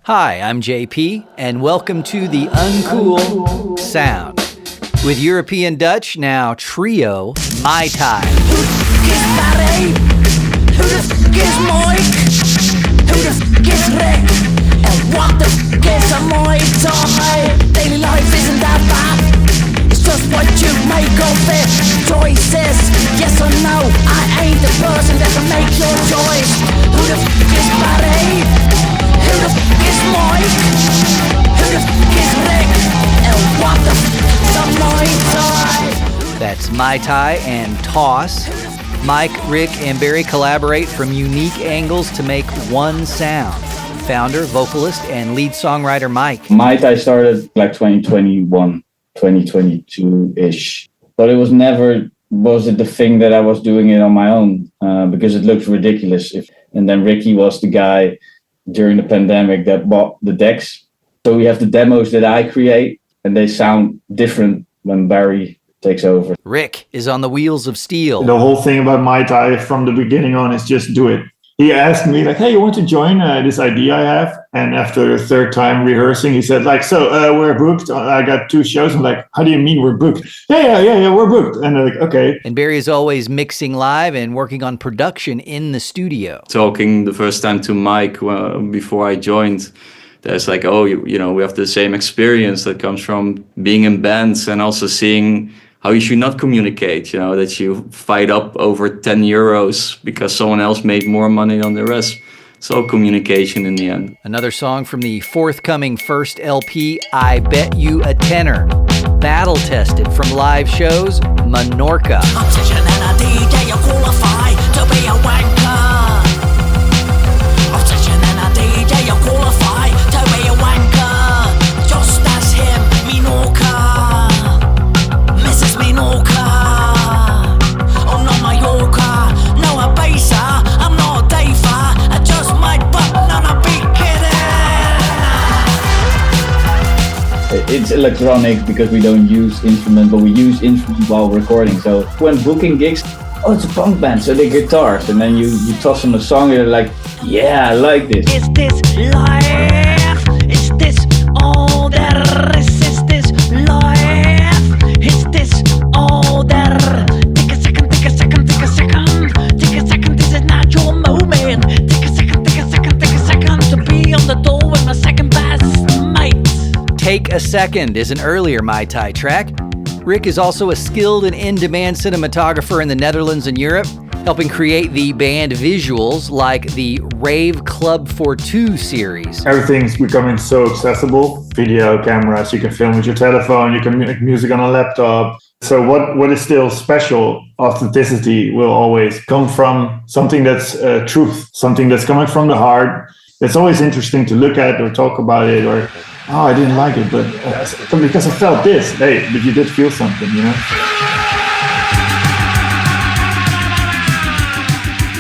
Hi, I'm JP, and welcome to the Unkewl Sound. With European Dutch, now trio, Mai Tai. Who the f*** is Barry? Who the f*** is Mike? Who the f*** is Rik? And what the f*** is a Mai Tai? Daily life isn't that bad. It's just what you make of it. Choices, yes or no. I ain't the person that can make your choice. Who the f*** is Barry? Who the f*** is Mike? Who the f*** is Rik? And what the f*** is a Mai Tai? That's Mai Tai and Toss. Mike, Rik, and Barry collaborate from unique angles to make one sound. Founder, vocalist, and lead songwriter Mike. Mai Tai started like 2021, 2022-ish. But it was never, was it the thing that I was doing it on my own? Because it looked ridiculous. And then Ricky was the guy during the pandemic that bought the decks. So we have the demos that I create, and they sound different when Barry takes over. Rik is on the wheels of steel. The whole thing about Mai Tai from the beginning on is just do it. He asked me like, hey, you want to join this idea I have? And after the third time rehearsing, he said like, so we're booked. I got 2 shows. I'm like, how do you mean we're booked? Yeah, we're booked. And they're like, okay. And Barry is always mixing live and working on production in the studio. Talking the first time to Mike before I joined, there's like, oh, you know, we have the same experience that comes from being in bands and also seeing how you should not communicate, you know, that you fight up over 10 euros because someone else made more money than the rest. It's all communication in the end. Another song from the forthcoming first LP, I Bet You a Tenner. Battle tested from live shows, Menorca. Obsession and a DJ, you qualify to be a wanker. Obsession and a DJ, you qualify to be a wanker. Just as him, Menorca. Mrs. Menorca. I'm not Mallorca, no a baser. I'm not a dafer, I just might but none a big kidding. It's electronic because we don't use instrument, but we use instrument while recording. So when booking gigs, oh, it's a punk band, so they guitars. And then you toss them a song and they're like, yeah, I like this. Is this life? Is this all there is? Is this life? Is this all there? Take a second, take a second, take a second. Take a second, this is not your moment. Take a second, take a second, take a second to be on the door with my second best mate. Take a Second is an earlier Mai Tai track. Rik is also a skilled and in-demand cinematographer in the Netherlands and Europe, helping create the band visuals like the Rave Club for 2 series. Everything's becoming so accessible. Video cameras, you can film with your telephone, you can make music on a laptop. So what is still special, authenticity will always come from something that's truth, something that's coming from the heart. It's always interesting to look at or talk about it or, oh, I didn't like it, but because I felt this. Hey, but you did feel something, you know?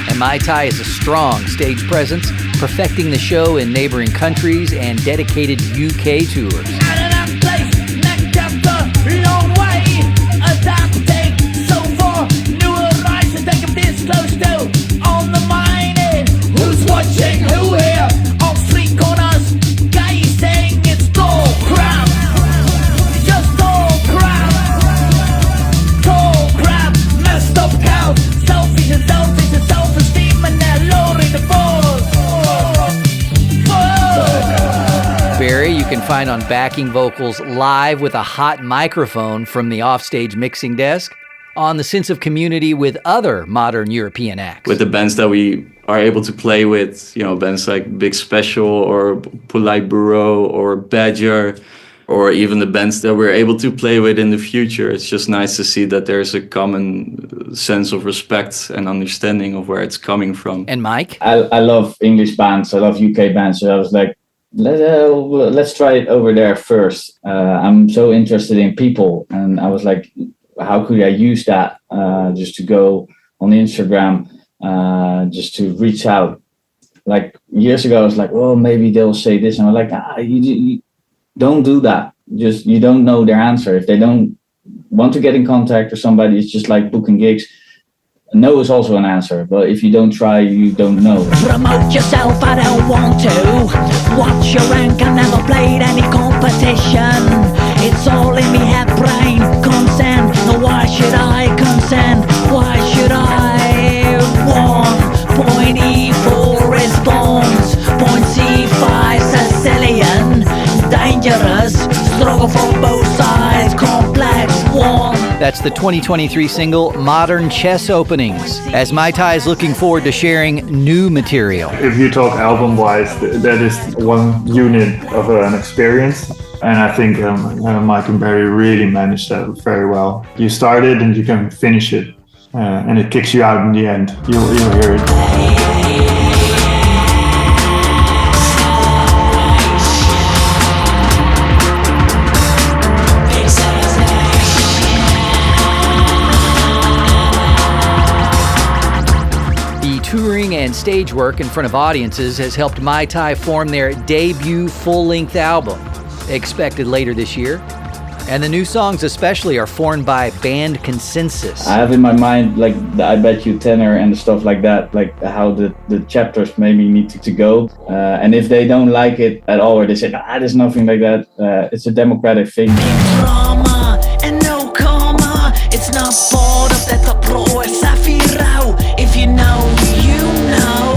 And Mai Tai is a strong stage presence, perfecting the show in neighboring countries and dedicated UK tours. Barry, you can find on backing vocals live with a hot microphone from the offstage mixing desk, on the sense of community with other modern European acts. With the bands that we are able to play with, you know, bands like Big Special or Polite Bureau or Badger, or even the bands that we're able to play with in the future. It's just nice to see that there's a common sense of respect and understanding of where it's coming from. And Mike? I love English bands, I love UK bands, so I was like, let's try it over there first. I'm so interested in people, and I was like, how could I use that just to go on Instagram, just to reach out? Like years ago, I was like, oh, maybe they'll say this, and I'm like, you don't do that. Just you don't know their answer. If they don't want to get in contact with somebody, it's just like booking gigs. No is also an answer, but if you don't try, you don't know. Promote yourself, I don't want to. Watch your rank, I never played any competition. It's all in me head, brain, consent. No, why should I consent? Why should I? 1.E4 response, 0.C5 Sicilian. Dangerous, struggle from both sides, complex one. That's the 2023 single, Modern Chess Openings, as Mai Tai is looking forward to sharing new material. If you talk album-wise, that is one unit of an experience. And I think Rik and Barry really managed that very well. You start it and you can finish it. And it kicks you out in the end. You'll hear it. Touring and stage work in front of audiences has helped Mai Tai form their debut full-length album, expected later this year. And the new songs especially are formed by band consensus. I have in my mind like the I Bet You tenor and stuff like that, like how the chapters maybe need to go. And if they don't like it at all, or they say, there's nothing like that, it's a democratic thing. Drama and no karma. It's not part of that process. I feel out. If you know, you know.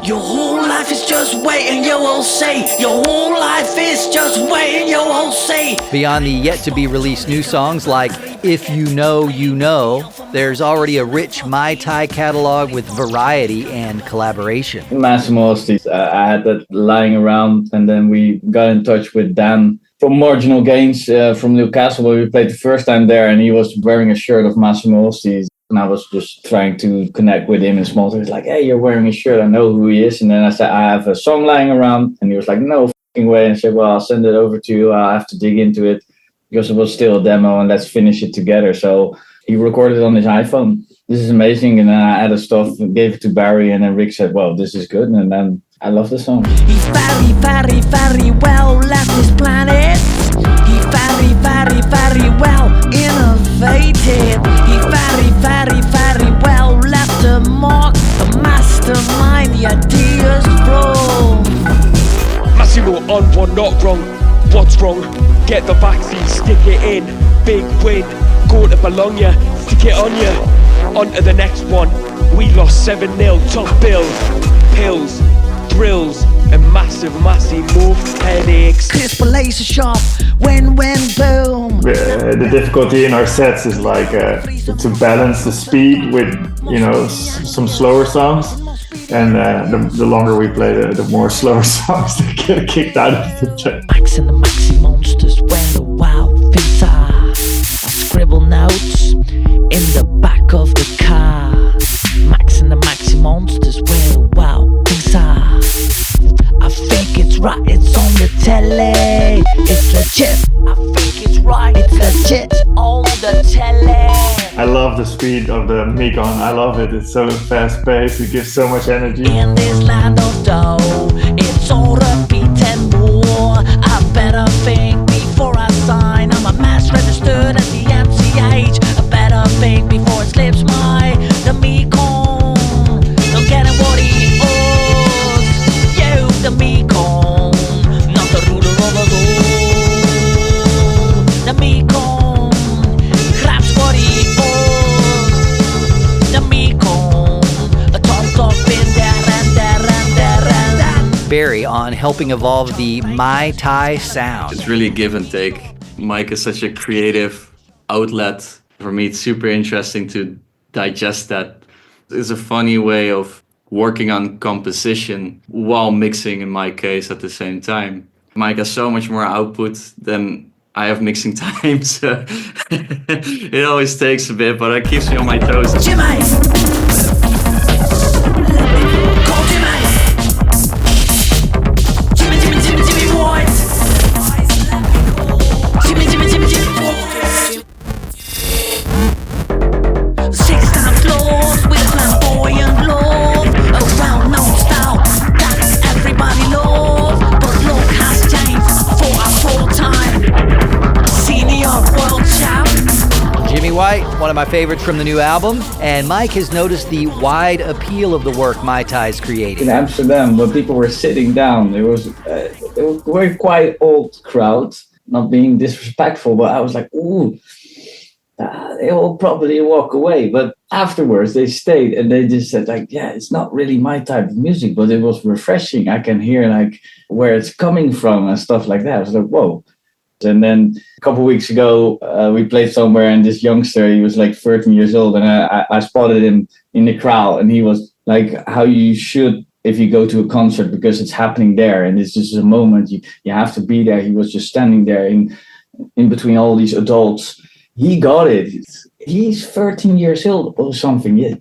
Your whole life is just waiting, you will say. Your whole life is just waiting, you will say. Beyond the yet-to-be-released new songs like If You Know, You Know, there's already a rich Mai Tai catalog with variety and collaboration. Massimo Osti, I had that lying around, and then we got in touch with Dan from Marginal Gains from Newcastle, where we played the first time there, and he was wearing a shirt of Massimo Osti. And I was just trying to connect with him in small talk. He's like, hey, you're wearing a shirt. I know who he is. And then I said, I have a song lying around. And he was like, no fucking way. And I said, well, I'll send it over to you. I'll have to dig into it because it was still a demo and let's finish it together. So he recorded it on his iPhone. This is amazing. And then I added stuff and gave it to Barry. And then Rik said, well, this is good. And then I love the song. He's very, very, very well left his planet. He's very, very, very well innovated. He's very, very, very well left a mark. A mastermind, the ideas flow. Massimo on one, not wrong. What's wrong? Get the vaccine, stick it in. Big win, go to Bologna, stick it on ya. On to the next one. We lost 7-0, top bill. Pills, drills, and massive headaches. Crisp laser sharp, when, boom. The difficulty in our sets is like to balance the speed with, some slower songs. And the longer we play, the more slower songs that get kicked out of the track. Max and the Maximonsters, where the wild things are. I scribble notes in the back of the car. Max and the Maximonsters, where the wild things are. I think it's right, it's on the telly. It's legit, I think it's right, it's legit on the telly. I love the speed of the Mekon. I love it. It's so fast paced. It gives so much energy. In this land of dough, it's all repeat and war. I better think before I sign. I'm a mass registered at the MCH. I better think before it slips the Mekon. Don't get him what he owes. You, the Mekon, not the ruler of us all. The Mekon grabs what he owes. The Mekon, a top in there. Barry on helping evolve the Mai Tai sound. It's really give and take. Mike is such a creative outlet. For me, it's super interesting to digest that. It's a funny way of working on composition while mixing, in my case, at the same time. Mike has so much more output than I have mixing time, so it always takes a bit, but it keeps me on my toes. Jimmy! Call Jimmy! Jimmy White! Jimmy White! 6-time floors with a flamboyant love. Around no style, that's everybody loves. But look has changed for a full time. Senior world champ, of my favorites from the new album, and Mike has noticed the wide appeal of the work Mai Tai's creating. In Amsterdam, when people were sitting down, it was very quite old crowd, not being disrespectful, but I was like, ooh, they will probably walk away. But afterwards, they stayed and they just said, like, yeah, it's not really my type of music, but it was refreshing. I can hear like where it's coming from and stuff like that. I was like, whoa. And then a couple of weeks ago, we played somewhere, and this youngster, he was like 13 years old, and I spotted him in the crowd, and he was like how you should if you go to a concert, because it's happening there, and it's just a moment you have to be there. He was just standing there in between all these adults. He got it. He's 13 years old or something. Yeah,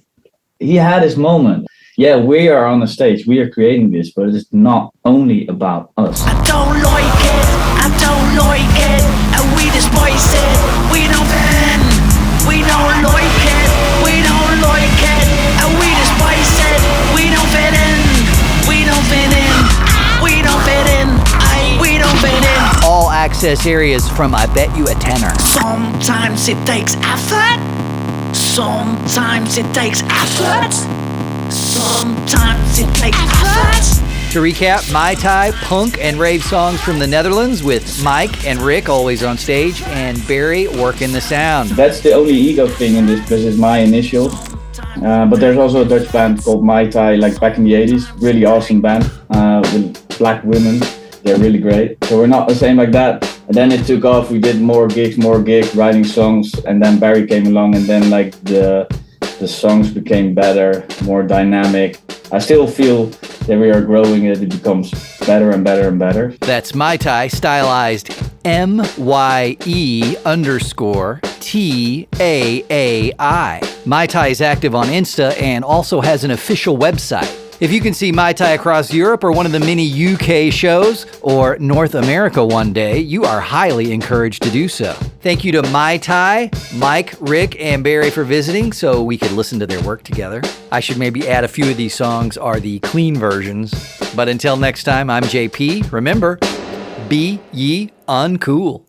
he had his moment. Yeah, we are on the stage. We are creating this, but it's not only about us. I don't like it, I don't like it, and we despise it, we don't fit in, we don't like it, we don't like it, and we despise it, we don't fit in, we don't fit in, we don't fit in, we don't fit in. All access areas from I Bet You a Tenner. Sometimes it takes effort, sometimes it takes effort, sometimes it takes effort. To recap, Mai Tai, punk and rave songs from the Netherlands with Mike and Rik always on stage and Barry working the sound. That's the only ego thing in this, because it's my initial. But there's also a Dutch band called Mai Tai, like back in the 80s. Really awesome band with black women. They're really great. So we're not the same like that. And then it took off. We did more gigs, writing songs. And then Barry came along, and then like the songs became better, more dynamic. I still feel that we are growing it. It becomes better and better and better. That's Mai Tai, stylized MYE_TAAI. Mai Tai is active on Insta and also has an official website. If you can see Mai Tai across Europe or one of the many UK shows or North America one day, you are highly encouraged to do so. Thank you to Mai Tai, Mike, Rik, and Barry for visiting so we could listen to their work together. I should maybe add a few of these songs are the clean versions. But until next time, I'm JP. Remember, be ye uncool.